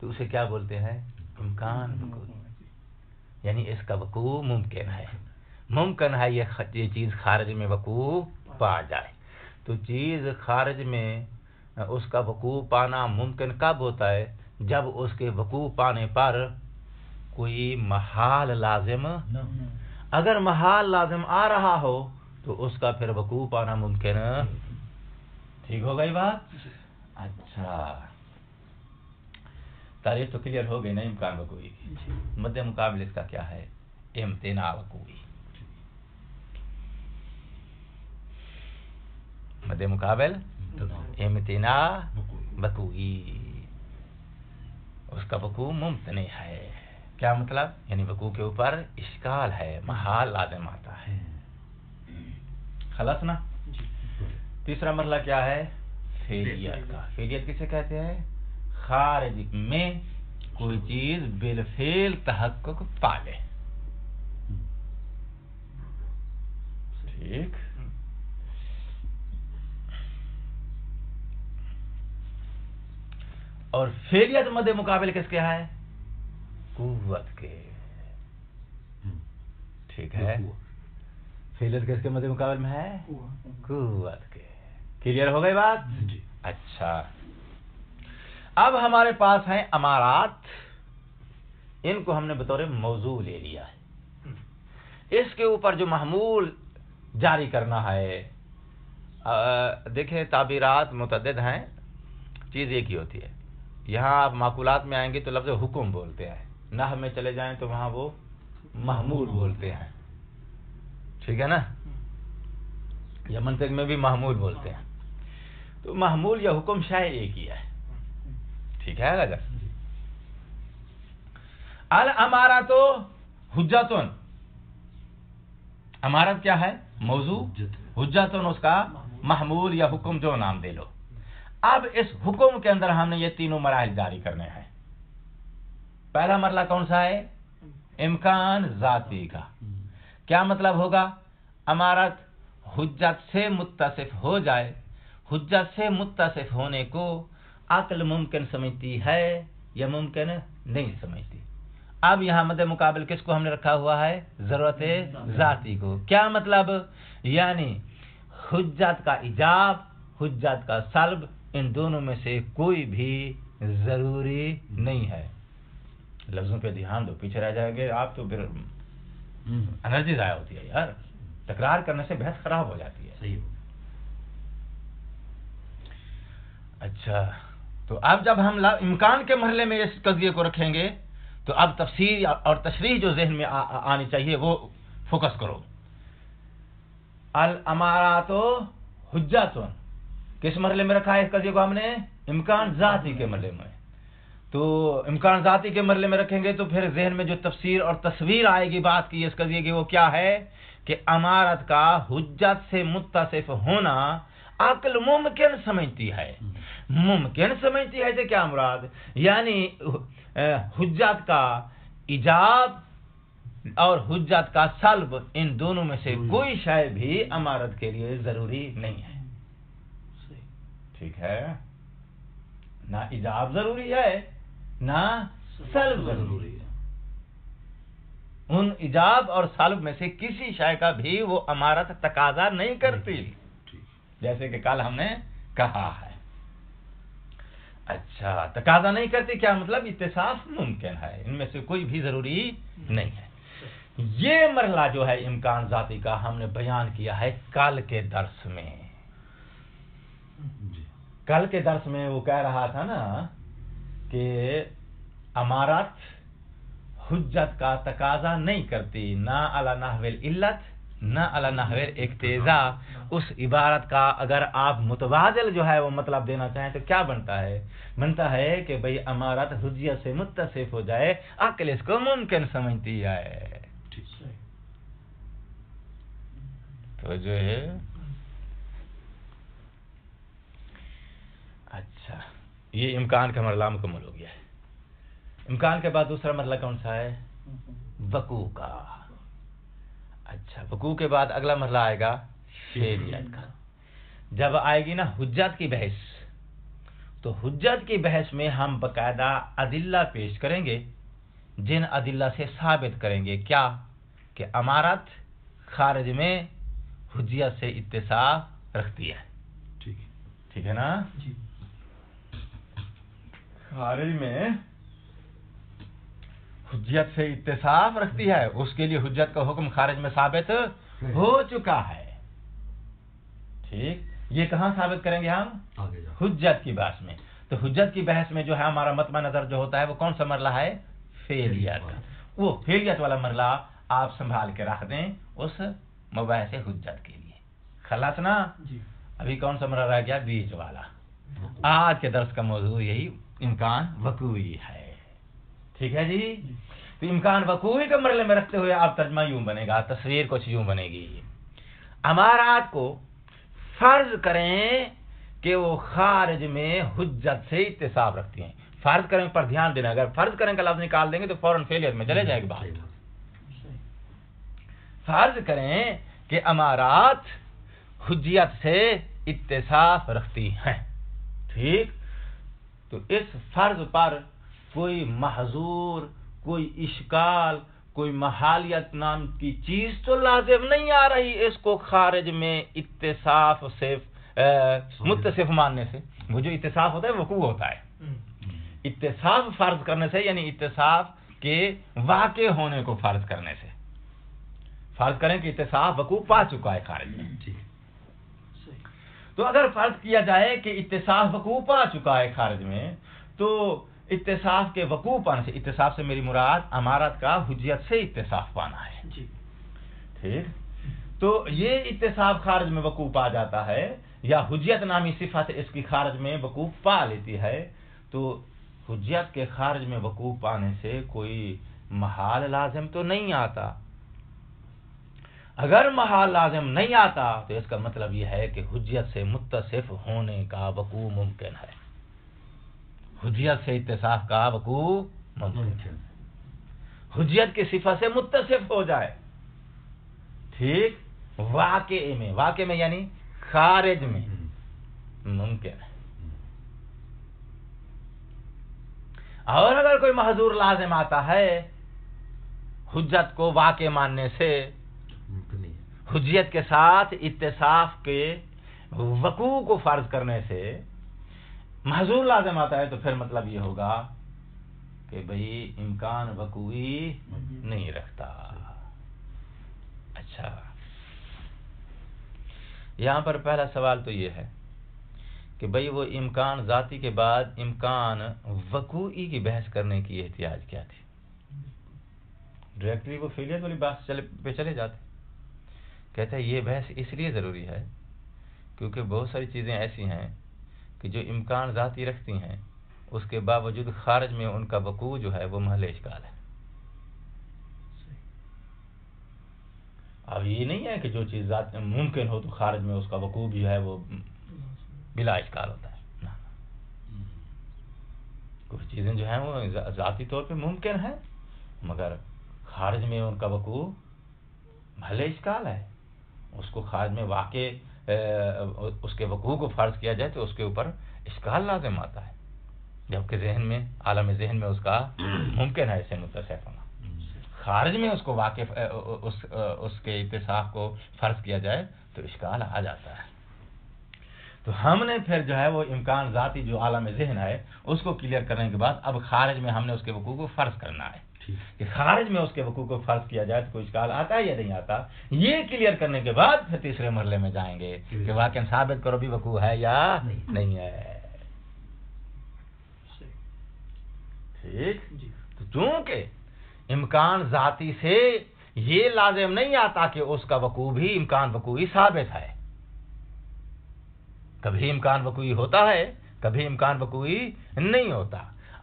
تو اسے کیا بولتے ہیں؟ امکان وقوع، یعنی اس کا وقوع ممکن ہے، ممکن ہے یہ چیز خارج میں وقوع پا جائے۔ تو چیز خارج میں اس کا وقوع پانا ممکن کب ہوتا ہے؟ جب اس کے وقوع پانے پر کوئی محال لازم، اگر محال لازم آ رہا ہو تو اس کا پھر وقوع پانا ممکن۔ ٹھیک ہو گئی بات؟ اچھا، تعریف تو کلیئر ہو گئی نا امکان وقوعی کی۔ مد مقابل اس کا کیا ہے؟ امتناع وقوعی۔ مد مقابل امتناع وقوعی، اس کا وقوع ممتنع ہے۔ کیا مطلب؟ یعنی وقوع کے اوپر اشکال ہے، محال لازم آتا ہے۔ خلاص نا؟ تیسرا مرحلہ کیا ہے؟ فعلیت کا۔ فعلیت کسے کہتے ہیں؟ خارج میں کوئی چیز بالفعل تحقق پا لے۔ ٹھیک، اور فعلیت مد مقابل کس کے ہے؟ قوت کے۔ ٹھیک ہے، فعلیت کس کے مد مقابل میں ہے؟ قوت کے۔ کلیئر ہو گئی بات؟ جی۔ اچھا، اب ہمارے پاس ہیں امارات، ان کو ہم نے بطور موضوع لے لیا ہے۔ اس کے اوپر جو محمول جاری کرنا ہے، دیکھیں تعبیرات متعدد ہیں، چیز ایک ہی ہوتی ہے۔ یہاں آپ معقولات میں آئیں گے تو لفظ حکم بولتے ہیں، نحو میں چلے جائیں تو وہاں وہ محمول بولتے ہیں۔ ٹھیک ہے نا؟ یا منطق میں بھی محمول بولتے ہیں۔ تو محمول یا حکم شے ایک ہی ہے۔ ٹھیک ہے اگر الامارات حجتن، امارت کیا ہے؟ موضوع، حجتن اس کا محمول یا حکم، جو نام دے لو۔ اب اس حکم کے اندر ہم نے یہ تینوں مراحل جاری کرنے ہیں۔ پہلا مرحلہ کون سا ہے؟ امکان ذاتی کا۔ کیا مطلب ہوگا؟ امارت حجت سے متصف ہو جائے، حجت سے متصف ہونے کو عقل ممکن سمجھتی ہے یا ممکن نہیں سمجھتی۔ اب یہاں مد مقابل کس کو ہم نے رکھا ہوا ہے؟ ضرورت ذاتی کو۔ کیا مطلب؟ یعنی حجت کا ایجاب، حجت کا سلب، ان دونوں میں سے کوئی بھی ضروری نہیں ہے۔ لفظوں پہ دھیان دو، پیچھے رہ جائیں گے آپ تو پھر انرجی ضائع ہوتی ہے یار، تکرار کرنے سے بحث خراب ہو جاتی ہے۔ صحیح۔ اچھا، تو اب جب ہم امکان کے مرحلے میں اس قضیے کو رکھیں گے تو اب تفسیر اور تشریح جو ذہن میں آنی چاہیے وہ فوکس کرو۔ الامارات حجتن کس مرحلے میں رکھا ہے اس قضیے کو ہم نے؟ امکان ذاتی کے مرحلے میں۔ تو امکان ذاتی کے مرحلے میں رکھیں گے تو پھر ذہن میں جو تفسیر اور تصویر آئے گی بات کی اس قضیے کی، وہ کیا ہے کہ امارت کا حجت سے متصف ہونا عقل ممکن سمجھتی ہے۔ ممکن سمجھتی ہے سے کیا مراد؟ یعنی حجت کا ایجاب اور حجت کا سلب، ان دونوں میں سے کوئی شے بھی امارت کے لیے ضروری نہیں ہے۔ ٹھیک ہے، نہ ایجاب ضروری ہے نہ سلب ضروری ہے۔ ان ایجاب اور سلب میں سے کسی شے کا بھی وہ امارت تقاضا نہیں کرتی، جیسے کہ کل ہم نے کہا ہے۔ اچھا، تقاضا نہیں کرتی کیا مطلب؟ اتصاف ممکن ہے، ان میں سے کوئی بھی ضروری نہیں ہے۔ یہ مرحلہ جو ہے امکان ذاتی کا ہم نے بیان کیا ہے کل کے درس میں۔ کل کے درس میں وہ کہہ رہا تھا نا کہ امارت حجت کا تقاضا نہیں کرتی، نہ علی نحو العلت نہ علی نحو الاقتضاء۔ اس عبارت کا اگر آپ متبادل جو ہے وہ مطلب دینا چاہیں تو کیا بنتا ہے؟ بنتا ہے کہ بھئی امارت حجت سے متصف ہو جائے، عقل اس کو ممکن سمجھتی ہے۔ تو جو ہے اچھا، یہ امکان کا مرحلہ مکمل ہو گیا ہے۔ امکان کے بعد دوسرا مرحلہ کون سا ہے؟ وقوع کا۔ اچھا، وقوع کے بعد اگلا مرحلہ آئے گا فعلیت کا۔ جب آئے گی نا حجت کی بحث، تو حجت کی بحث میں ہم باقاعدہ ادلہ پیش کریں گے، جن ادلہ سے ثابت کریں گے کیا کہ امارت خارج میں حجیت سے اتصاف رکھتی ہے۔ ٹھیک ہے نا؟ جی خارج میں حجیت سے اتصاف رکھتی ہے، اس کے لیے حجت کا حکم خارج میں ثابت ہو چکا ہے۔ ٹھیک، یہ کہاں ثابت کریں گے ہم؟ حجت کی بحث میں۔ تو حجت کی بحث میں جو ہے ہمارا مطمع نظر جو ہوتا ہے وہ کون سا مرحلہ ہے؟ فعلیت کا۔ وہ فعلیت والا مرحلہ آپ سنبھال کے رکھ دیں اس مباحث حجت کے لیے۔ خلاص نا؟ جی ابھی کون سا مرحلہ رہ گیا؟ بیچ والا۔ آج کے درس کا موضوع یہی امکان وقوعی ہے۔ ٹھیک ہے جی؟ تو امکان وقوعی کے مرحلے میں رکھتے ہوئے آپ ترجمہ یوں بنے گا، تصویر کچھ یوں بنے گی، امارات کو فرض کریں کہ وہ خارج میں حجت سے اتصاف رکھتی ہیں۔ فرض کریں پر دھیان دینا، اگر فرض کریں کا لفظ نکال دیں گے تو فوراً فعلیت میں چلے جائے گی بات۔ فرض کریں کہ امارات حجیت سے اتصاف رکھتی ہیں۔ ٹھیک، تو اس فرض پر کوئی محظور، کوئی اشکال، کوئی محالیت نام کی چیز تو لازم نہیں آ رہی اس کو خارج میں اتصاف سے متصف ماننے سے۔ وہ جو اتصاف ہوتا ہے وقوع ہوتا ہے، اتصاف فرض کرنے سے، یعنی اتصاف کے واقع ہونے کو فرض کرنے سے۔ فرض کریں کہ اتصاف وقوع پا چکا ہے خارج میں۔ تو اگر فرض کیا جائے کہ اتصاف وقوع پا چکا ہے خارج میں، تو اتصاف کے وقوع پانے سے، اتصاف سے میری مراد امارت کا حجیت سے اتصاف پانا ہے۔ ٹھیک، تو یہ اتصاف خارج میں وقوع پا جاتا ہے یا حجیت نامی صفت اس کی خارج میں وقوع پا لیتی ہے، تو حجیت کے خارج میں وقوع پانے سے کوئی محال لازم تو نہیں آتا۔ اگر محال لازم نہیں آتا تو اس کا مطلب یہ ہے کہ حجیت سے متصف ہونے کا وقوع ممکن ہے، حجیت سے اتصاف کا وقوع ممکن ہے، حجیت کی صفت سے متصف ہو جائے۔ ٹھیک، واقع میں یعنی خارج میں ممکن ہے۔ اور اگر کوئی محظور لازم آتا ہے حجت کو واقع ماننے سے، حجیت کے ساتھ اتصاف کے وقوع کو فرض کرنے سے محظور لازم آتا ہے، تو پھر مطلب یہ ہوگا کہ بھئی امکان وقوعی نہیں رکھتا۔ اچھا، یہاں پر پہلا سوال تو یہ ہے کہ بھئی وہ امکان ذاتی کے بعد امکان وقوعی کی بحث کرنے کی احتیاج کیا تھی؟ ڈائریکٹلی وہ فعلیت والی بات پہ چلے جاتے۔ کہتا ہے یہ بحث اس لیے ضروری ہے کیونکہ بہت ساری چیزیں ایسی ہیں کہ جو امکان ذاتی رکھتی ہیں، اس کے باوجود خارج میں ان کا وقوع جو ہے وہ محل اشکال ہے۔ اب یہ نہیں ہے کہ جو چیز ممکن ہو تو خارج میں اس کا وقوع بھی ہے وہ بلا اشکال ہوتا ہے۔ کچھ چیزیں جو ہیں وہ ذاتی طور پہ ممکن ہیں مگر خارج میں ان کا وقوع محل اشکال ہے۔ اس کو خارج میں واقع اس کے وقوع کو فرض کیا جائے تو اس کے اوپر اشکال لازم آتا ہے، جبکہ ذہن میں، عالم ذہن میں اس کا ممکن ہے اسے متصف ہونا۔ خارج میں اس کو واقع اس کے اتصاف کو فرض کیا جائے تو اشکال آ جاتا ہے۔ تو ہم نے پھر جو ہے وہ امکان ذاتی جو عالم ذہن ہے اس کو کلیئر کرنے کے بعد اب خارج میں ہم نے اس کے وقوع کو فرض کرنا ہے کہ خارج میں اس کے وقوع کو فرض کیا جائے تو کوئی اشکال آتا ہے یا نہیں آتا۔ یہ کلیئر کرنے کے بعد پھر تیسرے مرحلے میں جائیں گے کہ واقعا ثابت کرو بھی وقوع ہے یا نہیں ہے۔ ٹھیک، تو چونکہ امکان ذاتی سے یہ لازم نہیں آتا کہ اس کا وقوع بھی امکان وقوعی ثابت ہے۔ کبھی امکان وقوعی ہوتا ہے، کبھی امکان وقوعی نہیں ہوتا۔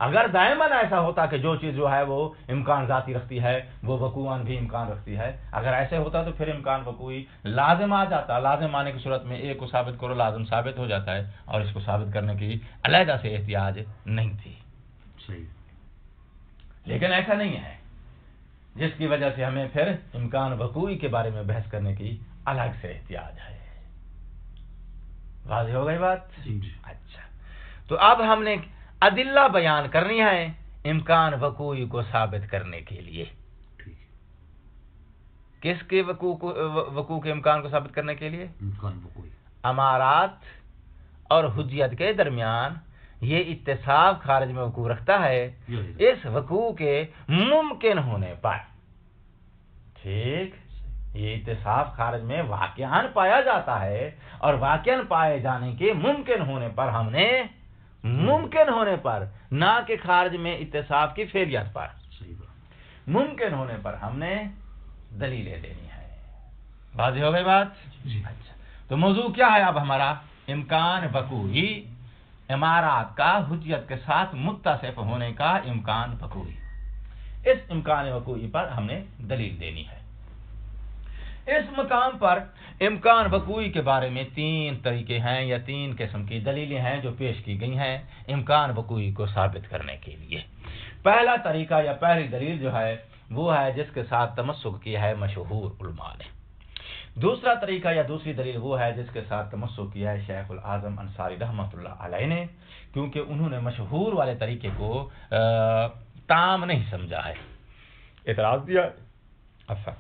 اگر دائماً ایسا ہوتا کہ جو چیز جو ہے وہ امکان ذاتی رکھتی ہے وہ وقوعاً بھی امکان رکھتی ہے، اگر ایسے ہوتا تو پھر امکان وقوعی لازم آ جاتا۔ لازم آنے کی صورت میں ایک کو ثابت کرو لازم ثابت ہو جاتا ہے اور اس کو ثابت کرنے کی علیحدہ سے احتیاج نہیں تھی۔ صحیح، لیکن ایسا نہیں ہے، جس کی وجہ سے ہمیں پھر امکان وقوعی کے بارے میں بحث کرنے کی الگ سے احتیاج ہے۔ واضح ہو گئی بات؟ جی۔ اچھا، تو اب ہم نے ادلہ بیان کرنی ہے امکان وقوعی کو ثابت کرنے کے لیے. کس کے وقوع کے امکان کو ثابت کرنے کے لیے؟ امکان وقوعی. امارات اور حجیت کے درمیان یہ اتصاف خارج میں وقوع رکھتا ہے اس وقوع کے ممکن ہونے پر. ٹھیک، یہ اتصاف خارج میں واقعاً پایا جاتا ہے، اور واقعاً پائے جانے کے ممکن ہونے پر ہم نے ممکن ہونے پر، نہ کہ خارج میں اتصاف کی فعلیت پر، ممکن ہونے پر ہم نے دلیلیں دینی ہے. واضح ہو گئی بات؟ اچھا، تو موضوع کیا ہے اب ہمارا؟ امکان وقوعی، امارات کا حجیت کے ساتھ متصف ہونے کا امکان وقوعی. اس امکان وقوعی پر ہم نے دلیل دینی ہے. اس مقام پر امکان وقوعی کے بارے میں 3 طریقے ہیں یا 3 قسم کی دلیلیں ہیں جو پیش کی گئی ہیں امکان وقوعی کو ثابت کرنے کے لیے. پہلا طریقہ یا پہلی دلیل جو ہے وہ ہے جس کے ساتھ تمسک کیا ہے مشہور علماء نے. دوسرا طریقہ یا دوسری دلیل وہ ہے جس کے ساتھ تمسک کیا ہے شیخ العظم انصاری رحمۃ اللہ علیہ نے، کیونکہ انہوں نے مشہور والے طریقے کو تام نہیں سمجھا ہے، اعتراض دیا. اچھا،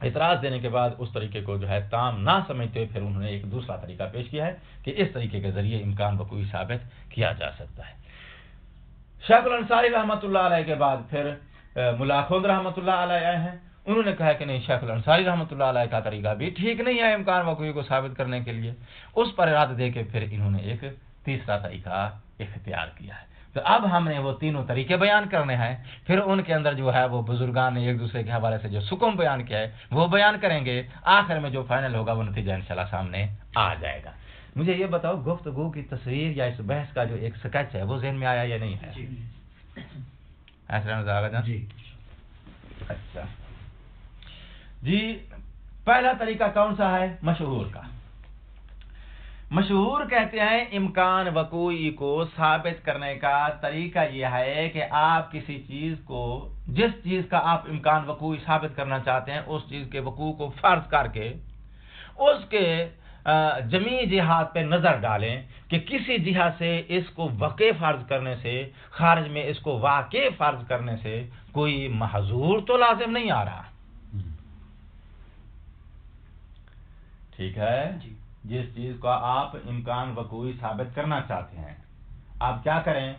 اعتراض دینے کے بعد اس طریقے کو جو ہے تام نہ سمجھتے ہوئے پھر انہوں نے ایک دوسرا طریقہ پیش کیا ہے کہ اس طریقے کے ذریعے امکان وقوعی ثابت کیا جا سکتا ہے. شیخ الانصاری رحمۃ اللہ علیہ کے بعد پھر ملا خند رحمۃ اللہ علیہ آئے ہیں. انہوں نے کہا کہ نہیں، شیخ الانصاری رحمۃ اللہ علیہ کا طریقہ بھی ٹھیک نہیں ہے امکان وقوعی کو ثابت کرنے کے لیے. اس پر ارادہ دے کے پھر انہوں نے ایک تیسرا طریقہ اختیار کیا ہے. تو اب ہم نے وہ تینوں طریقے بیان کرنے ہیں، پھر ان کے اندر جو ہے وہ بزرگان نے ایک دوسرے کے حوالے سے جو سکم بیان کیا ہے وہ بیان کریں گے. آخر میں جو فائنل ہوگا وہ نتیجہ انشاءاللہ سامنے آ جائے گا. مجھے یہ بتاؤ، گفتگو کی تصویر یا اس بحث کا جو ایک سکیچ ہے وہ ذہن میں آیا یا نہیں ہے؟ ایسا نظر آگا جی. اچھا جی، پہلا طریقہ کون سا ہے؟ مشہور کا. مشہور کہتے ہیں امکان وقوعی کو ثابت کرنے کا طریقہ یہ ہے کہ آپ کسی چیز کو، جس چیز کا آپ امکان وقوعی ثابت کرنا چاہتے ہیں اس چیز کے وقوع کو فرض کر کے اس کے جمیع جہات پہ نظر ڈالیں کہ کسی جہت سے اس کو واقع فرض کرنے سے، خارج میں اس کو واقع فرض کرنے سے کوئی محظور تو لازم نہیں آ رہا. ٹھیک ہے، جس چیز کو آپ امکان وقوعی ثابت کرنا چاہتے ہیں آپ کیا کریں؟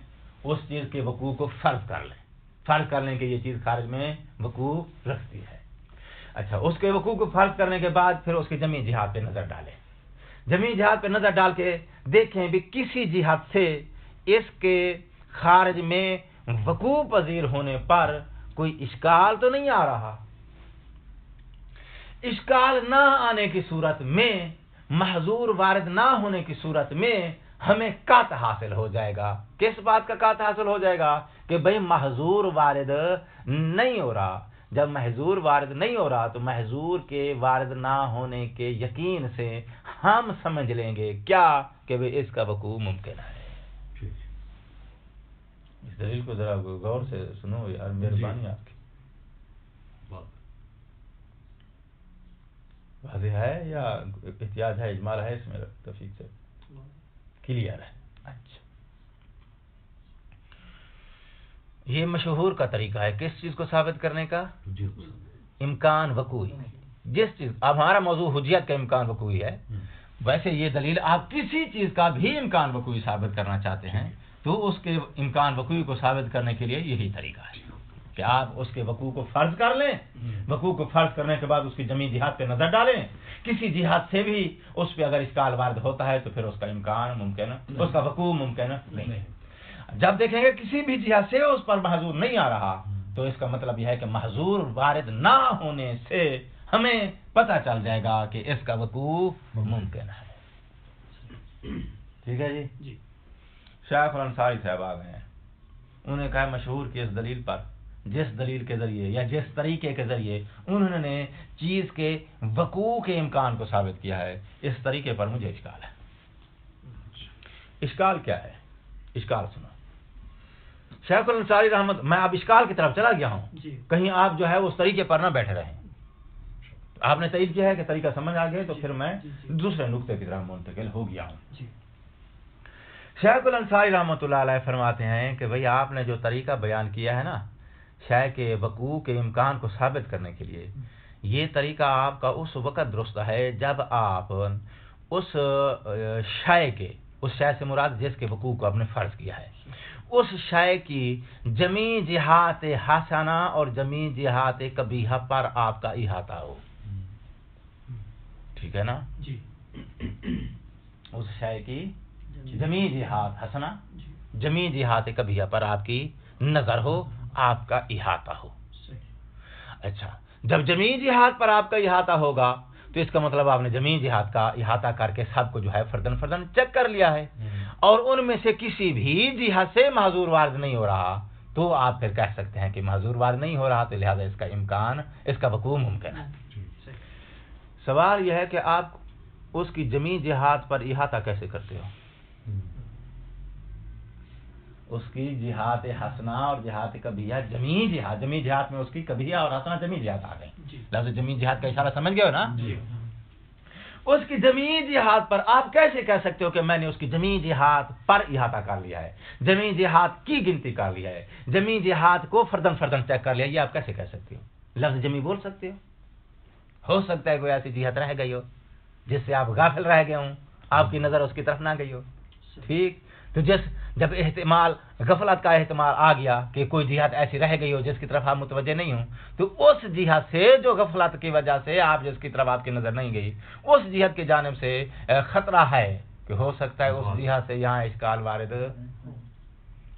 اس چیز کے وقوع کو فرض کر لیں. فرض کر لیں کہ یہ چیز خارج میں وقوع رکھتی ہے. اچھا، اس کے وقوع کو فرض کرنے کے بعد پھر اس کے جمیع جہات پہ نظر ڈالیں. جمیع جہات پہ نظر ڈال کے دیکھیں بھی کسی جہت سے اس کے خارج میں وقوع پذیر ہونے پر کوئی اشکال تو نہیں آ رہا. اشکال نہ آنے کی صورت میں، محظور وارد نہ ہونے کی صورت میں ہمیں قطع حاصل ہو جائے گا. کس بات کا قطع حاصل ہو جائے گا؟ کہ بھئی محظور وارد نہیں ہو رہا. جب محظور وارد نہیں ہو رہا تو محظور کے وارد نہ ہونے کے یقین سے ہم سمجھ لیں گے کیا کہ بھئی اس کا وقوع ممکن ہے. اس دلیل کو ذرا غور سے سنو یار، مہربانی آپ کی. واضح ہے یا احتیاط ہے، اجمال ہے اس میں؟ تفصیل سے کلیئر ہے. اچھا، یہ مشہور کا طریقہ ہے کس چیز کو ثابت کرنے کا؟ امکان وقوعی. جس چیز، اب ہمارا موضوع حجیت کا امکان وقوعی ہے، ویسے یہ دلیل آپ کسی چیز کا بھی امکان وقوعی ثابت کرنا چاہتے ہیں تو اس کے امکان وقوعی کو ثابت کرنے کے لیے یہی طریقہ ہے کہ آپ اس کے وقوع کو فرض کر لیں. وقوع کو فرض کرنے کے بعد اس کی جمیع جہات پہ نظر ڈالیں. کسی جہات سے بھی اس پہ اگر اشکال وارد ہوتا ہے تو پھر اس کا امکان ممکن، اس کا وقوع ممکن نہیں. جب دیکھیں گے کسی بھی جہت سے اس پر محظور نہیں آ رہا تو اس کا مطلب یہ ہے کہ محظور وارد نہ ہونے سے ہمیں پتہ چل جائے گا کہ اس کا وقوع ممکن ہے. ٹھیک ہے جی. شیخ الانصاری صاحب آ گئے ہیں. انہوں نے کہا مشہور کی اس دلیل پر، جس دلیل کے ذریعے یا جس طریقے کے ذریعے انہوں نے چیز کے وقوع کے امکان کو ثابت کیا ہے، اس طریقے پر مجھے اشکال ہے. اشکال کیا ہے؟ اشکال سنو. شیخ الانصاری رحمت، میں اب اشکال کی طرف چلا گیا ہوں کہیں آپ جو ہے اس طریقے پر نہ بیٹھے رہیں. آپ نے تائید کیا ہے کہ طریقہ سمجھ آ گیا تو پھر میں دوسرے نقطے کی طرف منتقل ہو گیا ہوں. شیخ الانصاری رحمۃ اللہ علیہ فرماتے ہیں کہ بھئی آپ نے جو طریقہ بیان کیا ہے نا شے کے وقوع کے امکان کو ثابت کرنے کے لیے، یہ طریقہ آپ کا اس وقت درست ہے جب آپ اس شے کے، اس شے سے مراد جس کے وقوع کو آپ نے فرض کیا ہے، اس شے کی جمیع جہات حسنہ اور جمیع جہات قبیحہ پر آپ کا احاطہ ہو. ٹھیک ہے نا؟ جی. اس شے کی جمیع جہات حسنہ، جمیع جہات قبیحہ پر آپ کی نظر ہو، آپ کا احاطہ ہو. اچھا، جب جمیع جہات پر آپ کا احاطہ ہوگا تو اس کا مطلب آپ نے جمیع جہات کا احاطہ کر کے سب کو جو ہے فردن فردن چیک کر لیا ہے، اور ان میں سے کسی بھی جہت سے محظور وارد نہیں ہو رہا، تو آپ پھر کہہ سکتے ہیں کہ محظور وارد نہیں ہو رہا، تو لہذا اس کا امکان، اس کا وقوع ممکن ہے. سوال یہ ہے کہ آپ اس کی جمیع جہات پر احاطہ کیسے کرتے ہو؟ اس کی جہات حسنہ اور جہات قبیحہ، جمیع جہات میں اس کی قبیحہ اور حسنہ جمیع جہات آ گئی. لفظ جمیع جہات کا اشارہ سمجھ گئے ہو نا؟ اس کی جمیع جہات پر آپ کیسے کہہ سکتے ہو کہ میں نے اس کی جمیع جہات پر احاطہ کر لیا ہے، جمیع جہات کی گنتی کر لیا ہے، جمیع جہات کو فردن فردن چیک کر لیا؟ یہ آپ کیسے کہہ سکتے ہو؟ لفظ جمیع بول سکتے ہو سکتا ہے کوئی ایسی جہت رہ گئی ہو جس سے آپ غافل رہ گئے ہوں، آپ کی نظر اس کی طرف نہ گئی ہو. ٹھیک، تو جب احتمال غفلت کا احتمال آ گیا کہ کوئی جہت ایسی رہ گئی ہو جس کی طرف آپ متوجہ نہیں ہوں، تو اس جہت سے جو غفلت کی وجہ سے آپ جس کی طرف آپ کی نظر نہیں گئی، اس جہت کی جانب سے خطرہ ہے کہ ہو سکتا ہے اس جہت سے یہاں اشکال وارد.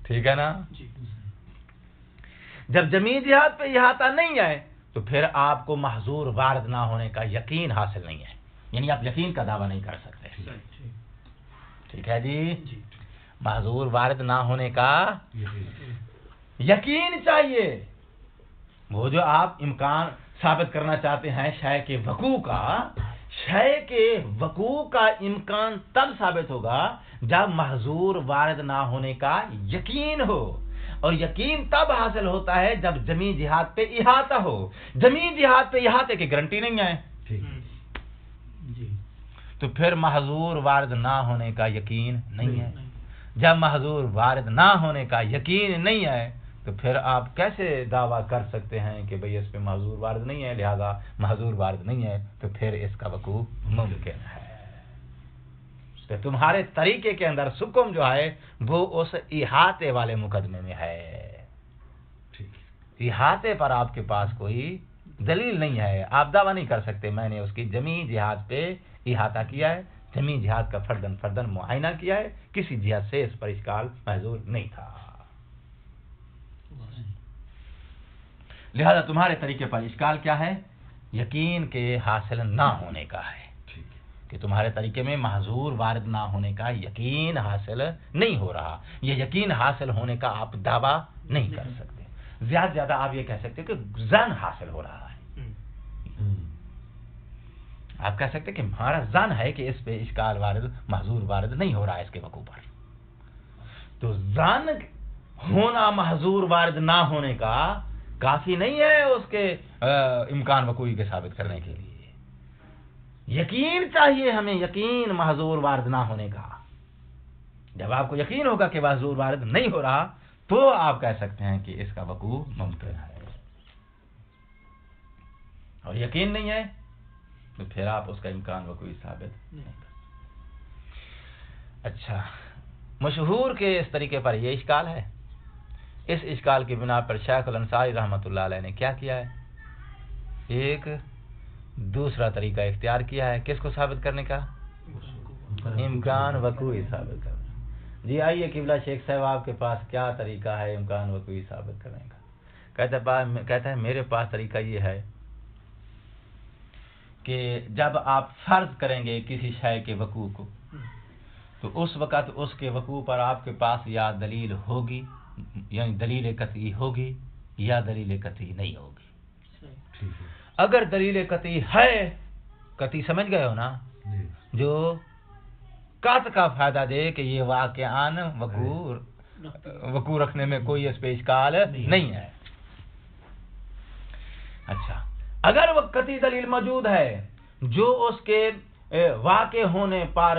ٹھیک ہے نا؟ جب جمیع جہات پہ احاطہ نہیں ہے تو پھر آپ کو محظور وارد نہ ہونے کا یقین حاصل نہیں ہے، یعنی آپ یقین کا دعویٰ نہیں کر سکتے. ٹھیک ہے جی؟ محظور وارد نہ ہونے کا یقین چاہیے. وہ جو آپ امکان ثابت کرنا چاہتے ہیں شے کے وقوع کا، شے کے وقوع کا امکان تب ثابت ہوگا جب محظور وارد نہ ہونے کا یقین ہو، اور یقین تب حاصل ہوتا ہے جب جمیع جہات پہ احاطہ ہو. جمیع جہات پہ احاطے کی گارنٹی نہیں ہے، تو پھر محظور وارد نہ ہونے کا یقین نہیں ہے. جب محظور وارد نہ ہونے کا یقین نہیں ہے تو پھر آپ کیسے دعویٰ کر سکتے ہیں کہ بھئی اس پہ محظور وارد نہیں ہے، لہذا محظور وارد نہیں ہے، تو پھر اس کا وقوع ممکن ہے. تو تمہارے طریقے کے اندر سکم جو ہے وہ اس احاطے والے مقدمے میں ہے. احاطے پر آپ کے پاس کوئی دلیل نہیں ہے، آپ دعویٰ نہیں کر سکتے میں نے اس کی جمیع جہات پہ احاطہ کیا ہے، جمیع جہات کا فردن فردن معائنہ کیا ہے، کسی جہت سے اس پر اشکال محظور نہیں تھا. لہذا تمہارے طریقے پر اشکال کیا ہے؟ یقین کے حاصل نہ ہونے کا ہے، کہ تمہارے طریقے میں محظور وارد نہ ہونے کا یقین حاصل نہیں ہو رہا. یہ یقین حاصل ہونے کا آپ دعویٰ نہیں کر سکتے. زیادہ زیادہ آپ یہ کہہ سکتے کہ ظن حاصل ہو رہا ہے. آپ کہہ سکتے کہ ہمارا ظن ہے کہ اس پہ اشکال وارد، محظور وارد نہیں ہو رہا ہے اس کے وقوع پر. تو ظن ہونا محظور وارد نہ ہونے کا کافی نہیں ہے اس کے امکان وقوعی کے ثابت کرنے کے لیے. یقین چاہیے ہمیں، یقین محظور وارد نہ ہونے کا. جب آپ کو یقین ہوگا کہ محظور وارد نہیں ہو رہا تو آپ کہہ سکتے ہیں کہ اس کا وقوع ممکن ہے. اور یقین نہیں ہے تو پھر آپ اس کا امکان وقوعی ثابت نہیں کر سکتے. اچھا، مشہور کے اس طریقے پر یہ اشکال ہے. اس اشکال کی بنا پر شیخ الانصاری رحمۃ اللہ علیہ نے کیا کیا ہے؟ ایک دوسرا طریقہ اختیار کیا ہے. کس کو ثابت کرنے کا؟ امکان وقوعی ثابت کرنے. جی آئیے قبلہ شیخ صاحب، آپ کے پاس کیا طریقہ ہے امکان وقوعی ثابت کرنے کا؟ کہتا ہے میرے پاس طریقہ یہ ہے کہ جب آپ فرض کریں گے کسی شے کے وقوع کو تو اس وقت اس کے وقوع پر آپ کے پاس یا دلیل ہوگی، یعنی دلیل قطعی ہوگی، یا دلیل قطعی نہیں ہوگی. اگر دلیل قطعی ہے، قطعی سمجھ گئے ہو نا، جو قطع کا فائدہ دے کہ یہ واقعان وقوع رکھنے میں کوئی اس پہ اشکال نہیں ہے. اچھا، اگر وہ قطعی دلیل موجود ہے جو اس کے واقع ہونے پر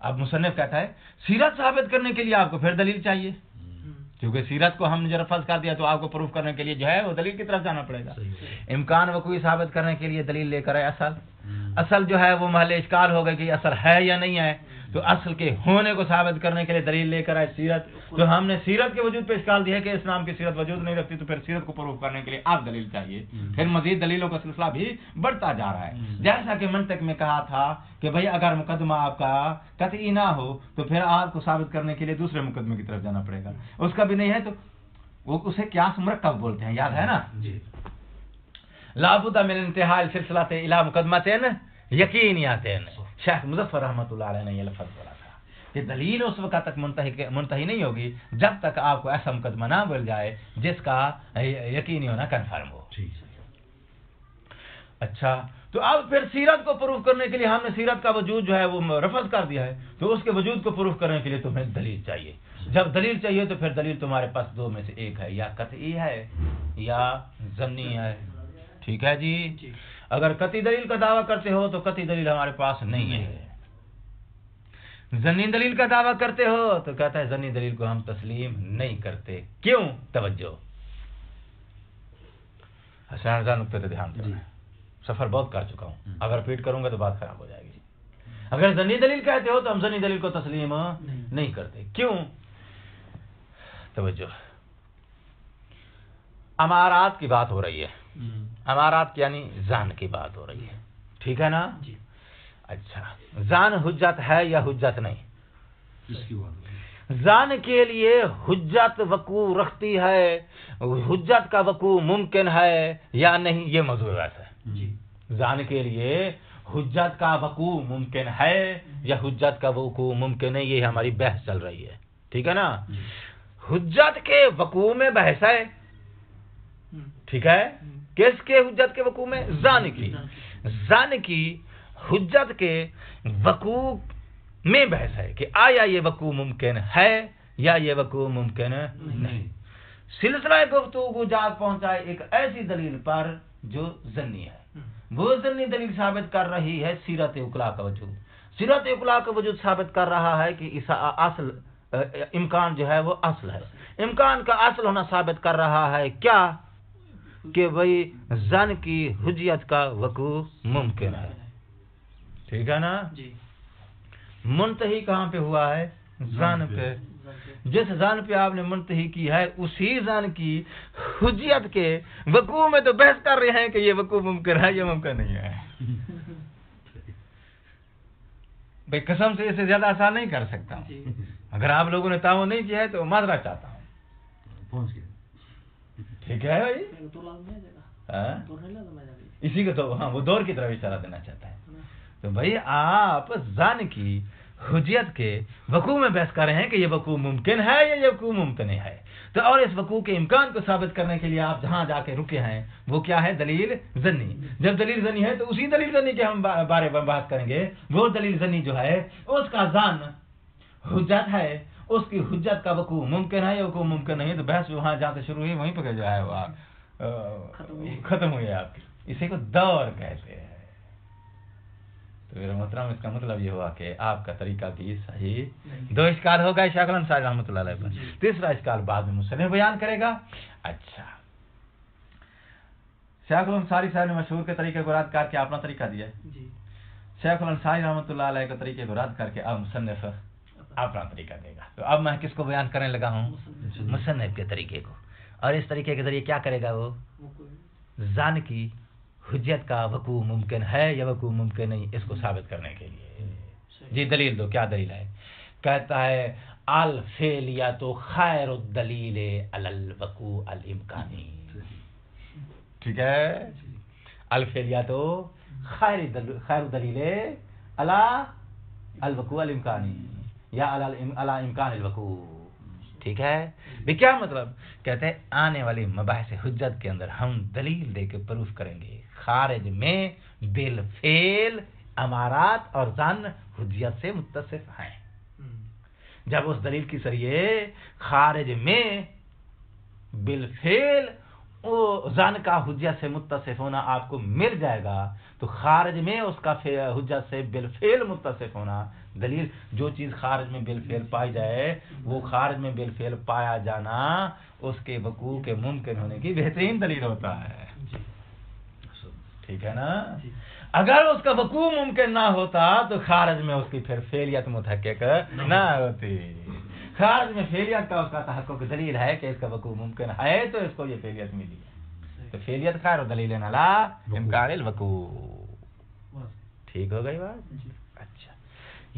اب مصنف کہتا ہے سیرت ثابت کرنے کے لیے آپ کو پھر دلیل چاہیے، کیونکہ سیرت کو ہم نے رفض کر دیا تو آپ کو پروف کرنے کے لیے جو ہے وہ دلیل کی طرف جانا پڑے گا۔ امکان وقوعی ثابت کرنے کے لیے دلیل لے کر ہے اصل جو ہے وہ محل اشکال ہو گئے کہ اصل ہے یا نہیں ہے، تو اصل کے ہونے کو ثابت کرنے کے لیے دلیل لے کر ہے سیرت، تو ہم نے سیرت کے وجود پہ اشکال دیا کہ اسلام کی سیرت وجود نہیں رکھتی، تو پھر سیرت کو پروف کرنے کے لیے آپ دلیل چاہیے، پھر مزید دلیلوں کا سلسلہ بھی بڑھتا جا رہا ہے۔ جیسا کہ منطق میں کہا تھا کہ بھئی اگر مقدمہ آپ کا قطعی نہ ہو تو پھر آپ کو ثابت کرنے کے لیے دوسرے مقدمے کی طرف جانا پڑے گا، اس کا بھی نہیں ہے تو وہ اسے قیاس مرکب بولتے ہیں، یاد ہے نا؟ لا بد من انتہاء السلسلہ الی مقدمتین یقینیتین۔ شیخ مظفر رحمۃ اللہ علیہ نے یہ لفظ بولا تھا کہ دلیل اس وقت تک منتہی نہیں ہوگی جب تک آپ کو ایسا مقدمہ نہ مل جائے جس کا یقینی ہونا کنفرم ہو۔ اچھا، تو اب پھر سیرت کو پروف کرنے کے لیے ہم نے سیرت کا وجود جو ہے وہ رفض کر دیا ہے، تو اس کے وجود کو پروف کرنے کے لیے تمہیں دلیل چاہیے۔ جب دلیل چاہیے تو پھر دلیل تمہارے پاس دو میں سے ایک ہے، یا قطعی ہے یا ظنی ہے، ٹھیک ہے جی؟ اگر قطعی دلیل کا دعویٰ کرتے ہو تو قطعی دلیل ہمارے پاس نہیں ہے، ظنی دلیل کا دعویٰ کرتے ہو تو کہتا ہے ظنی دلیل کو ہم تسلیم نہیں کرتے۔ کیوں؟ توجہ، حسین رضا نقطے پہ دھیان دینا، سفر بہت کر چکا ہوں، اگر ریپیٹ کروں گا تو بات خراب ہو جائے گی۔ اگر ظنی دلیل کہتے ہو تو ہم ظنی دلیل کو تسلیم نہیں کرتے۔ کیوں؟ توجہ، امارات کی بات ہو رہی ہے، امارات یعنی ظن کی بات ہو رہی ہے، ٹھیک ہے نا؟ اچھا، ظن حجت ہے یا حجت نہیں؟ ظن کے لیے حجت وقوع رکھتی ہے، حجت کا وقوع ممکن ہے یا نہیں، یہ موضوع ہے۔ ظن کے لیے حجت کا وقوع ممکن ہے یا حجت کا وقوع ممکن ہے، یہ ہماری بحث چل رہی ہے، ٹھیک ہے نا؟ حجت کے وقوع میں بحث ہے، ٹھیک ہے؟ کس کے حجت کے وقوع میں؟ ظن کی، ظن کی حجت کے وقوع میں بحث ہے کہ آیا یہ وقوع ممکن ہے یا یہ وقوع ممکن نہیں۔ سلسلہ گفتگو جا پہنچائے ایک ایسی دلیل پر جو ظنی ہے، وہ ظنی دلیل ثابت کر رہی ہے سیرت اقلا کا وجود، سیرت اقلا کا وجود ثابت کر رہا ہے کہ اس اصل امکان جو ہے وہ اصل ہے، امکان کا اصل ہونا ثابت کر رہا ہے کیا؟ کہ بھئی ظن کی حجیت کا وقوع ممکن ہے، ٹھیک ہے نا؟ منتہی کہاں پہ ہوا ہے؟ ظن پہ۔ جس ظن پہ آپ نے منتہی کی ہے اسی ظن کی حجیت کے وقوع میں تو بحث کر رہے ہیں کہ یہ وقوع ممکن ہے یا ممکن نہیں ہے۔ بھئی قسم سے اسے زیادہ آسان نہیں کر سکتا ہوں، اگر آپ لوگوں نے تعاون نہیں کیا ہے تو معذرت چاہتا ہوں، ٹھیک ہے بھائی؟ اسی کو تو ہاں وہ دور کی طرف اشارہ دینا چاہتا ہے۔ تو بھائی آپ ظن کی حجیت کے وقوع میں بحث کر رہے ہیں کہ یہ وقوع ممکن ہے یا یہ وقوع ممکن نہیں ہے، تو اور اس وقوع کے امکان کو ثابت کرنے کے لیے آپ جہاں جا کے رکے ہیں وہ کیا ہے؟ دلیل ظنی۔ جب دلیل ظنی ہے تو اسی دلیل ظنی کے ہم بارے میں بات کریں گے، وہ دلیل ظنی جو ہے اس کا ظن حجت ہے، اس کی حجت کا وقوع ممکن ہے یا وقوع ممکن نہیں ہے، تو بحث وہاں جہاں سے شروع ہوئی وہیں پہ جو ہے وہ ختم ہوئی ہے آپ کی، اسی کو دور کہتے ہیں۔ تو میرا محترم اس کا مطلب یہ ہوا کہ آپ کا طریقہ کی صحیح دو اشکال ہو گئے شیخ الانصاری رحمۃ اللہ علیہ پر، تیسرا اشکال بعد میں مصنف بیان کرے گا۔ اچھا، شیخ الانصاری صاحب نے مشہور کے طریقے کو رد کر کے اپنا طریقہ دیا، شیخ الانصاری رحمۃ اللہ علیہ کے طریقے کو رد کر کے اب مصنف اپنا طریقہ دے گا۔ تو اب میں کس کو بیان کرنے لگا ہوں؟ مصنف کے طریقے کو، اور اس طریقے کے ذریعے کیا کرے گا وہ؟ ظن کی حجت کا وقوع ممکن ہے یا وقوع ممکن نہیں، اس کو ثابت کرنے کے لیے جی دلیل دو۔ کیا دلیل ہے؟ کہتا ہے الفعلیت خیر الدلیل علی الوقوع الامکانی، ٹھیک ہے؟ الفعلیت خیر الدلیل علی الوقوع الامکانی یا علی امکان الوقوع، ٹھیک ہے؟ بھی کیا مطلب؟ کہتے ہیں آنے والی مباحث حجت کے اندر ہم دلیل دے کے پروف کریں گے خارج میں بالفعل امارات اور ظن حجیت سے متصف ہیں۔ جب اس دلیل کی ذریعے خارج میں بالفعل وہ زن کا حجت سے متصف ہونا آپ کو مل جائے گا تو خارج میں اس کا حجت سے بالفعل متصف ہونا، دلیل جو چیز خارج میں بالفعل پائی جائے وہ خارج میں بالفعل پایا جانا اس کے وقوع کے ممکن ہونے کی بہترین دلیل ہوتا ہے، ٹھیک ہے نا؟ اگر اس کا وقوع ممکن نہ ہوتا تو خارج میں اس کی پھر فعلیت متحقق نہ ہوتی، خارج میں فعلیت کا اس کا تحقق دلیل ہے کہ اس کا وقوع ممکن ہے تو اس کو یہ فعلیت ملی ہے، تو فعلیت خیر و دلیل نلا امکان الوقوع، ٹھیک ہو گئی بات؟ اچھا،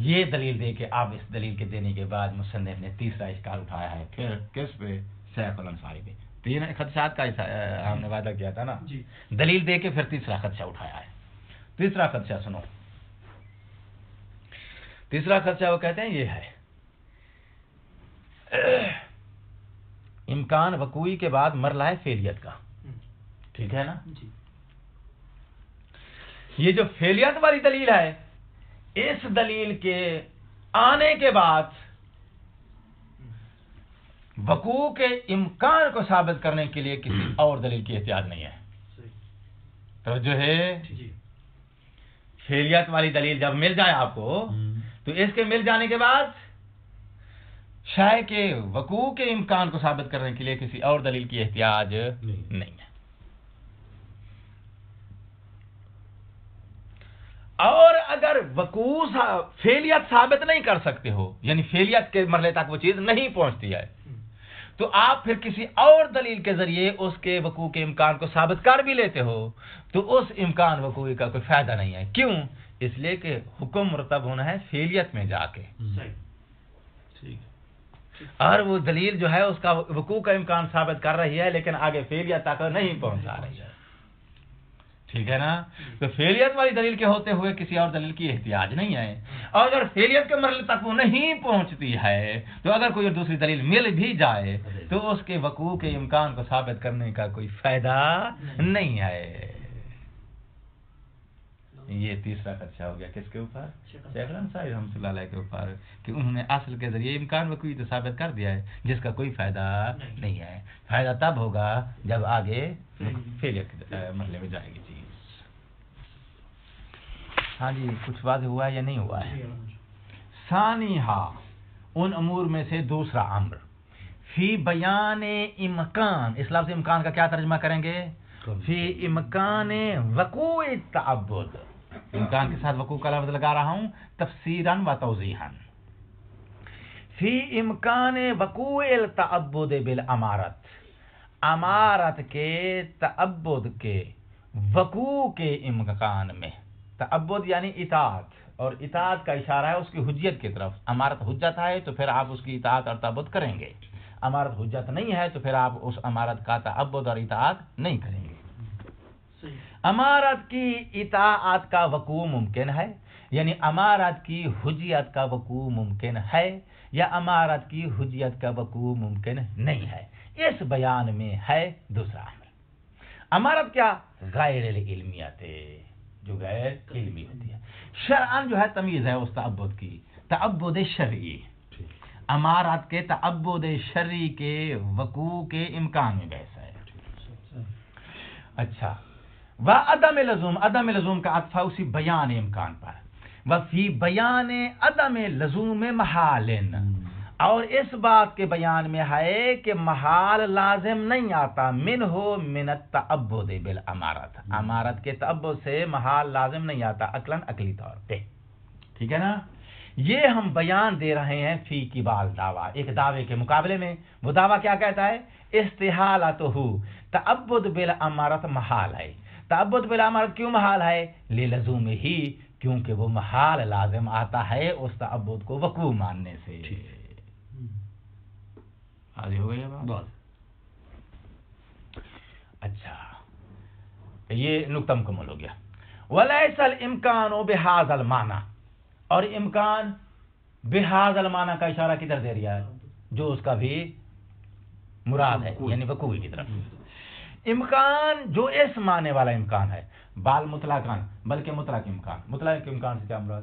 یہ دلیل دے کے اب اس دلیل کے دینے کے بعد مصنف نے تیسرا اشکال اٹھایا ہے، پھر کس پہ؟ سیف الانصاری پہ، تین خدشات کا ہم نے وعدہ کیا تھا نا، دلیل دے کے پھر تیسرا خدشہ اٹھایا ہے۔ تیسرا خدشہ سنو، تیسرا خدشہ وہ کہتے ہیں یہ ہے امکان وقوعی کے بعد مرحلہ ہے فعلیت کا، ٹھیک ہے نا؟ یہ جو فعلیت والی دلیل ہے اس دلیل کے آنے کے بعد وقوع کے امکان کو ثابت کرنے کے لیے کسی اور دلیل کی احتیاج نہیں ہے، تو جو ہے فعلیت والی دلیل جب مل جائے آپ کو تو اس کے مل جانے کے بعد شے کے وقوع کے امکان کو ثابت کرنے کے لیے کسی اور دلیل کی احتیاج نہیں ہے، اور اگر وقوع فعلیت ثابت نہیں کر سکتے ہو، یعنی فعلیت کے مرحلے تک وہ چیز نہیں پہنچتی ہے، تو آپ پھر کسی اور دلیل کے ذریعے اس کے وقوع کے امکان کو ثابت کر بھی لیتے ہو تو اس امکان وقوعی کا کوئی فائدہ نہیں ہے، کیوں؟ اس لیے کہ حکم مرتب ہونا ہے فعلیت میں جا کے، اور وہ دلیل جو ہے اس کا وقوع کا امکان ثابت کر رہی ہے لیکن آگے فعلیت تک نہیں پہنچا رہی ہے، ٹھیک ہے نا؟ تو فعلیت والی دلیل کے ہوتے ہوئے کسی اور دلیل کی احتیاج نہیں ہے، اور اگر فعلیت کے مرحلے تک وہ نہیں پہنچتی ہے تو اگر کوئی دوسری دلیل مل بھی جائے تو اس کے وقوع کے امکان کو ثابت کرنے کا کوئی فائدہ نہیں ہے۔ یہ تیسرا خدشہ ہو گیا کس کے اوپر؟ شیخ الانصاری رحمۃ اللہ علیہ کے اوپر، کہ انہوں نے اصل کے ذریعے امکان وقوعی تو ثابت کر دیا ہے جس کا کوئی فائدہ نہیں ہے، فائدہ تب ہوگا جب آگے فعلیت کے مرحلے میں جائے گی چیز۔ ہاں جی، کچھ واضح ہوا ہے یا نہیں ہوا ہے؟ ثانیہا، ان امور میں سے دوسرا امر، فی بیان امکان، اس لفظ امکان کا کیا ترجمہ کریں گے؟ فی امکان وقوع التعبد، امکان کے ساتھ وقوع کا لفظ لگا رہا ہوں تفسیراً و توضیحاً، فی امکان وقوع التعبد بالامارت، امارت کے تعبد کے وقوع کے امکان میں، تعبد یعنی اطاعت، اور اطاعت کا اشارہ ہے اس کی حجیت کی طرف، امارت حجت ہے تو پھر آپ اس کی اطاعت اور تعبد کریں گے، امارت حجت نہیں ہے تو پھر آپ اس امارت کا تعبد اور اطاعت نہیں کریں گے۔ امارت کی اطاعت کا وقوع ممکن ہے، یعنی امارت کی حجیت کا وقوع ممکن ہے یا امارت کی حجیت کا وقوع ممکن نہیں ہے، اس بیان میں ہے دوسرا امر۔ امارت کیا؟ غیر العلمیت، جو غیر علمی ہوتی ہے، شرعاً جو ہے تمیز ہے اس تعبد کی، تعبد شرعی، امارات کے تعبد شرعی کے وقوع کے امکان میں بحث ہے۔ اچھا، وعدم لزوم، عدم لزوم کا عطف اسی بیان امکان پر، وفی بیان عدم لزوم محال، اور اس بات کے بیان میں ہے کہ محال لازم نہیں آتا، من التعبد بالامارت، امارت کے تعبد سے محال لازم نہیں آتا عقلاً، عقلی طور پہ، ٹھیک ہے نا؟ یہ ہم بیان دے رہے ہیں فی قبال دعویٰ، ایک دعوے کے مقابلے میں، وہ دعویٰ کیا کہتا ہے؟ استحالتہ، تعبد بالامارت محال ہے، تعبد بالامارت کیوں محال ہے؟ للزوم ہی، کیونکہ وہ محال لازم آتا ہے اس تعبد کو وقوع ماننے سے۔ حاضر ہو گئی بات؟ اچھا، یہ نقطہ مکمل ہو گیا۔ ولیس الامکان بہذا المعنی، اور امکان بہذا المعنی کا اشارہ کدھر دے رہا ہے؟ جو اس کا بھی مراد ہے، یعنی وقوعی کی طرف۔ امکان جو اس معنی والا امکان ہے، بال مطلقاً، بلکہ مطلق امکان، مطلق امکان سے کیا مراد؟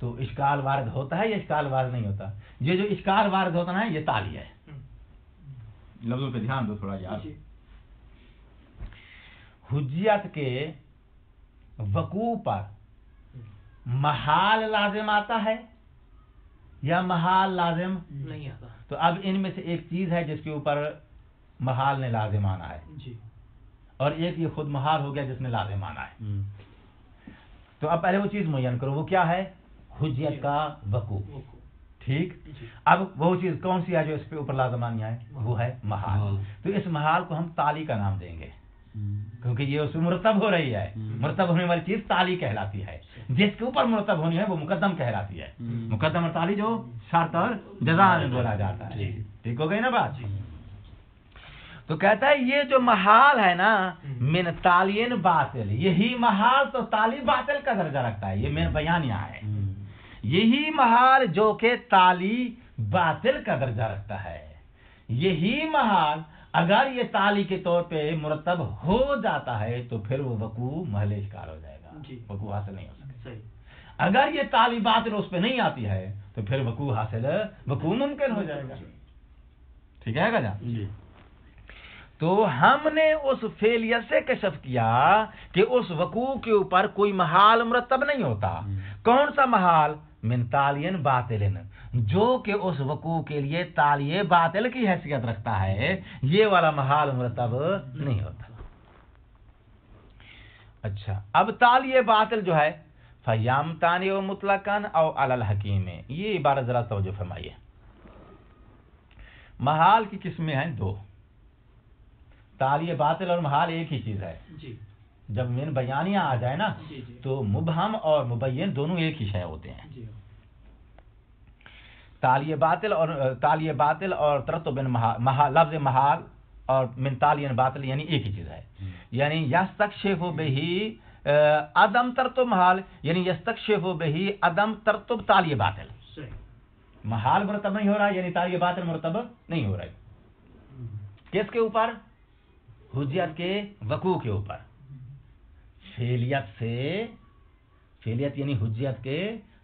تو اشکال وارد ہوتا ہے یا اشکال وارد نہیں ہوتا؟ یہ جو اشکال وارد ہوتا ہے یہ تالی ہے. لفظوں پہ دھیان دو تھوڑا یار. حجیت کے وقوع پر محال لازم آتا ہے یا محال لازم نہیں آتا؟ تو اب ان میں سے ایک چیز ہے جس کے اوپر محال نے لازم آنا ہے جی. اور ایک یہ خود محال ہو گیا جس نے لازم آنا ہے. تو اب پہلے وہ چیز معین کرو، وہ کیا ہے؟ حجیت کا وقوع. ٹھیک. اب وہ چیز کون سی ہے جو اس پہ اوپر لازم آنی ہے؟ وہ ہے محال. تو اس محال کو ہم تالی کا نام دیں گے کیونکہ یہ اس میں مرتب ہو رہی ہے. مرتب ہونے والی چیز تالی کہلاتی ہے. جس کے اوپر مرتب ہونی ہے وہ مقدم کہلاتی ہے. مقدم اور تالی جو شرط اور جزا میں بولا جاتا ہے. ٹھیک ہو گئی نا بات؟ تو کہتا ہے یہ جو محال ہے نا من تالین باطل، یہی محال تو تالی باطل کا درجہ رکھتا ہے. یہ من بیانیہ ہے. یہی محال جو کہ تالی باطل کا درجہ رکھتا ہے، یہی محال اگر یہ تالی کے طور پہ مرتب ہو جاتا ہے تو پھر وہ وقوع محل اشکال ہو جائے گا. وقوع حاصل نہیں ہو سکتا. اگر یہ تالی باطل اس پہ نہیں آتی ہے تو پھر وقوع ممکن ہو جائے گا. ٹھیک ہے گا جان؟ تو ہم نے اس فعلیت سے کشف کیا کہ اس وقوع کے اوپر کوئی محال مرتب نہیں ہوتا. کون سا محال؟ من تالین باطلن، جو کہ اس وقوع کے لیے تالیے باطل کی حیثیت رکھتا ہے. یہ والا محال مرتب نہیں ہوتا. اچھا، اب تالیے باطل جو ہے فیامتانی و مطلقاً او علی الحکیم، یہ عبارت ذرا توجہ فرمائیے. محال کی قسمیں ہیں دو. تالیے باطل اور محال ایک ہی چیز ہے. جب من بیانیہ آ جائے نا تو مبہم اور مبین دونوں ایک ہی شے ہوتے ہیں. تالیے باطل اور ترتب لفظ محال اور من تالین باطل یعنی ایک ہی چیز ہے. یعنی یستکشف بہی عدم ترتب محال، یعنی یستکشف بہی عدم ترتب تالیے باطل. محال مرتب نہیں ہو رہا یعنی تالیے باطل مرتب نہیں ہو رہا ہے. کس کے اوپر؟ حجیت کے وقوع کے اوپر. فعلیت یعنی حجیت کے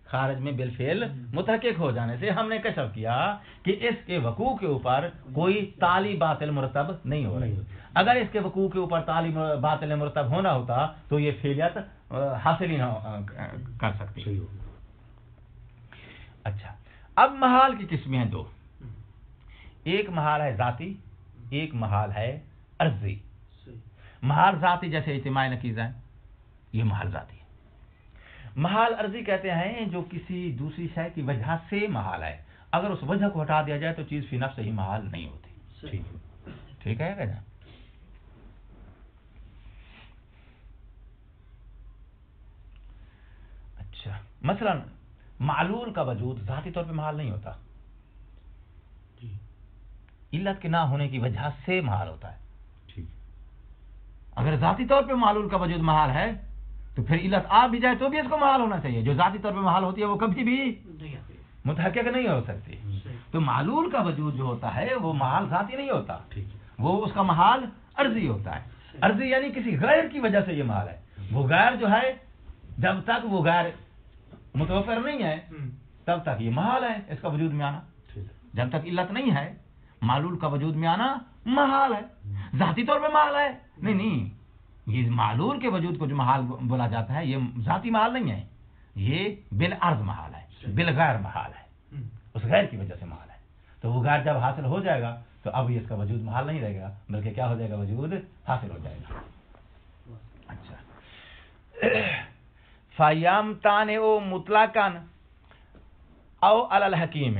خارج میں بالفعل متحقق ہو جانے سے ہم نے کشف کیا کہ اس کے وقوع کے اوپر کوئی تالی باطل مرتب نہیں ہو رہی. اگر اس کے وقوع کے اوپر تالی باطل مرتب ہونا ہوتا تو یہ فعلیت حاصل ہی نہ کر سکتی. اچھا، اب محال کی قسمیں ہیں دو. ایک محال ہے ذاتی، ایک محال ہے عرضی. محال ذاتی جیسے اجتماع نقیض ہے، یہ محال ذاتی ہے. محال عرضی کہتے ہیں جو کسی دوسری شے کی وجہ سے محال ہے. اگر اس وجہ کو ہٹا دیا جائے تو چیز فی نفس ہی محال نہیں ہوتی. ٹھیک ہے کیا؟ اچھا، مثلا معلول کا وجود ذاتی طور پہ محال نہیں ہوتا، علت کے نہ ہونے کی وجہ سے محال ہوتا ہے. اگر ذاتی طور پہ معلول کا وجود محال ہے تو پھر علت آ بھی جائے تو بھی اس کو محال ہونا چاہیے. جو ذاتی طور پہ محال ہوتی ہے وہ کبھی بھی متحقق نہیں ہو سکتی. تو معلول کا وجود جو ہوتا ہے وہ محال ذاتی نہیں ہوتا، وہ اس کا محال عرضی ہوتا ہے. عرضی یعنی کسی غیر کی وجہ سے یہ محال ہے. وہ غیر جو ہے جب تک وہ غیر متوفر نہیں ہے تب تک یہ محال ہے اس کا وجود میں آنا. جب تک علت نہیں ہے معلول کا وجود میں آنا محال ہے. ذاتی طور پہ محال ہے نہیں. یہ معلول کے وجود کو جو محال بولا جاتا ہے یہ ذاتی محال نہیں ہے، یہ بالعرض محال ہے، بالغیر محال ہے، اس غیر کی وجہ سے محال ہے. تو وہ غیر جب حاصل ہو جائے گا تو اب اس کا وجود محال نہیں رہے گا بلکہ کیا ہو جائے گا؟ وجود حاصل ہو جائے گا. اچھا، فَيَمْتَنِعُ مُطْلَقًا او علی الحکیم،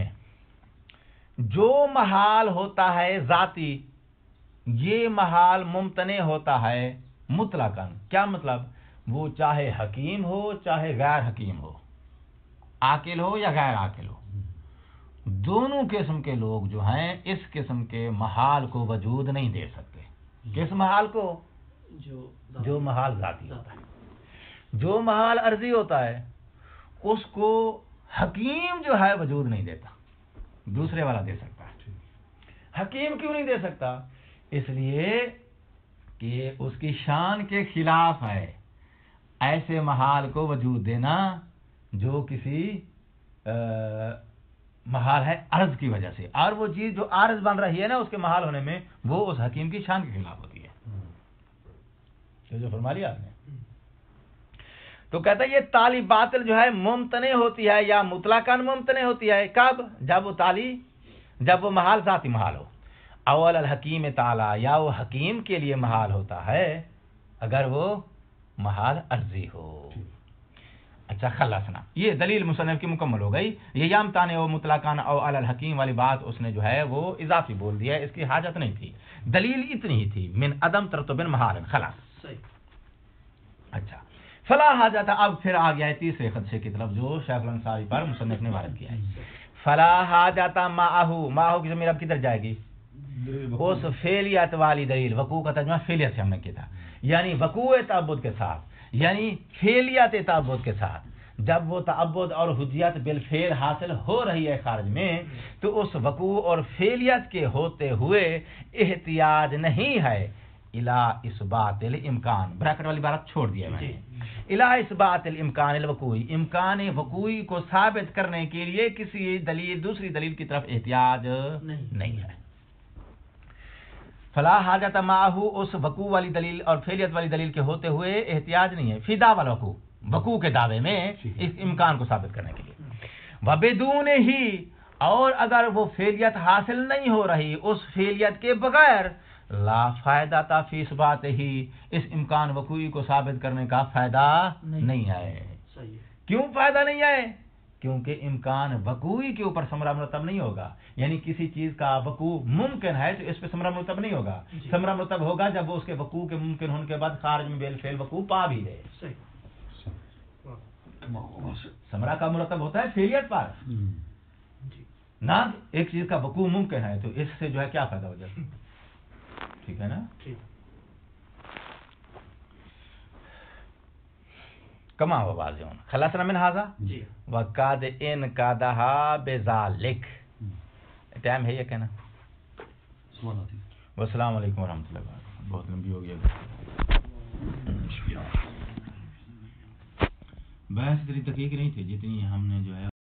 جو محال ہوتا ہے ذاتی یہ محال ممتنع ہوتا ہے مطلقاً. کیا مطلب؟ وہ چاہے حکیم ہو چاہے غیر حکیم ہو، عاقل ہو یا غیر عاقل ہو، دونوں قسم کے لوگ جو ہیں اس قسم کے محال کو وجود نہیں دے سکتے. کس محال کو؟ جو محال ذاتی ہوتا ہے. جو محال عرضی ہوتا ہے اس کو حکیم جو ہے وجود نہیں دیتا، دوسرے والا دے سکتا ہے. حکیم کیوں نہیں دے سکتا؟ اس لیے کہ اس کی شان کے خلاف ہے ایسے محال کو وجود دینا جو کسی محال ہے عرض کی وجہ سے، اور وہ چیز جو عارض بن رہی ہے نا اس کے محال ہونے میں وہ اس حکیم کی شان کے خلاف ہوتی ہے. جو فرما لیا آپ نے. تو کہتا ہے یہ تالی باطل جو ہے ممتنع ہوتی ہے یا مطلقاً ممتنع ہوتی ہے. کب؟ جب وہ محال ذاتی محال ہو. اول الحکیم تعالی، یا وہ حکیم کے لیے محال ہوتا ہے اگر وہ محال عرضی ہو. اچھا خلصنا، یہ دلیل مصنف کی مکمل ہو گئی. یہ یام تانے و مطلقاً او علی الحکیم والی بات اس نے جو ہے وہ اضافی بول دیا ہے، اس کی حاجت نہیں تھی. دلیل اتنی ہی تھی، من عدم ترتب محال. خلاص. اچھا فلا حاجت. اب پھر آ گیا ہے تیسرے خدشے کی طرف جو شیخ الانصاری پر مصنف نے وارد کیا ہے. فلا حاجت معہو کی ضمیر اب کدھر جائے گی؟ اس فعلیت والی دلیل. وقوع کا ترجمہ فعلیت سے ہم نے کیا تھا، یعنی وقوع تعبد کے ساتھ، یعنی فعلیت تعبد کے ساتھ. جب وہ تعبد اور حجیت بالفعل حاصل ہو رہی ہے خارج میں، تو اس وقوع اور فعلیت کے ہوتے ہوئے احتیاج نہیں ہے الى اثبات الامکان. بریکٹ والی بات چھوڑ دیا میں نے. الى اثبات الامکان الوقوعی، امکان وقوعی کو ثابت کرنے کے لیے کسی دلیل دوسری دلیل کی طرف احتیاج نہیں ہے. فلا حاجت معہو، اس وقوع والی دلیل اور فعلیت والی دلیل کے ہوتے ہوئے احتیاج نہیں ہے فی دعوی الوقوع، وقوع کے دعوے میں اس امکان کو ثابت کرنے کے لیے. وبدون ہی، اور اگر وہ فعلیت حاصل نہیں ہو رہی، اس فعلیت کے بغیر لا فائدہ تا فی اثبات ہی، اس امکان وقوعی کو ثابت کرنے کا فائدہ نہیں ہے. کیوں فائدہ نہیں ہے؟ کیونکہ امکان وقوعی کے اوپر ثمرہ مرتب نہیں ہوگا. یعنی کسی چیز کا وقوع ممکن ہے تو اس پہ ثمرہ مرتب نہیں ہوگا. ثمرہ مرتب ہوگا جب وہ اس کے وقوع کے ممکن ہونے کے بعد خارج میں بالفعل وقوع پا بھی دے. ثمرہ کا مرتب ہوتا ہے فعلیت پر، نہ ایک چیز کا وقوع ممکن ہے تو اس سے جو ہے کیا فائدہ ہو جائے. ٹھیک ہے نا. کما ہوا واضح خلاصنا من ھذا وقاد ان قادھا بذالک. ٹائم ہے یہ کہنا. والسلام علیکم ورحمۃ اللہ وبرکاتہ. بہت لمبی ہو گئی بحث اتنی دقیق نہیں تھی جتنی ہم نے جو ہے